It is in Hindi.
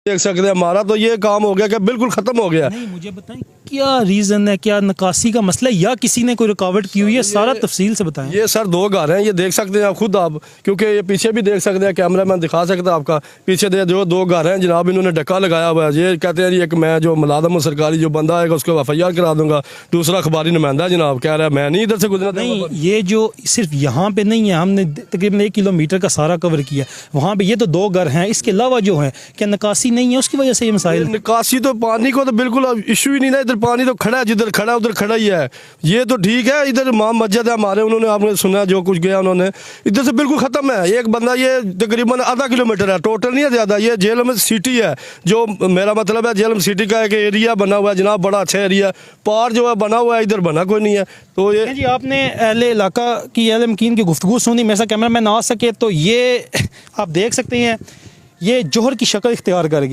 देख सकते हैं हमारा तो ये काम हो गया कि बिल्कुल ख़त्म हो गया। नहीं, मुझे बताएं क्या रीज़न है, क्या निकासी का मसला है या किसी ने कोई रुकावट की हुई है, सारा तफसील से बताएं। ये सर 2 घर हैं, ये देख सकते हैं आप खुद आप, क्योंकि ये पीछे भी देख सकते हैं, कैमरा मैन दिखा सकता है आपका पीछे जो 2 घर हैं जनाब, इन्होंने डक्का लगाया हुआ है। ये कहते हैं एक मैं जो मुलाजम हूं सरकारी, जो बंदा आएगा उसको FIR करा दूंगा। दूसरा अखबारी नुमाइंदा जनाब कह रहा है मैं नहीं इधर से गुजरा। नहीं, ये जो सिर्फ यहाँ पे नहीं है, हमने तकरीबन 1 किलोमीटर का सारा कवर किया, वहाँ पे ये तो 2 घर हैं, इसके अलावा जो है क्या निकासी नहीं है, उसकी वजह से ये मसाइल। निकासी तो पानी को तो बिल्कुल इशू ही नहीं ना, इधर पानी तो खड़ा है, जिधर खड़ा उधर खड़ा ही है। ये तो ठीक है, इधर इमाम मस्जिद है हमारे, उन्होंने आपने सुना जो कुछ गया उन्होंने, इधर से बिल्कुल ख़त्म है। एक बंदा ये तकरीबन आधा किलोमीटर है, टोटल नहीं है ज़्यादा। ये झेलम सिटी है, जो मेरा मतलब है झेलम सिटी का एक एरिया बना हुआ है जनाब, बड़ा अच्छा एरिया। पार जो है बना हुआ है, इधर बना कोई नहीं है। तो ये जी आपने अहले इलाका की, अहले मकीन की गुफ्तगू सुनी, मेरे साथ कैमरा मैन ना आ सके तो ये आप देख सकते हैं, ये जोहर की शक्ल इख्तियार कर गया।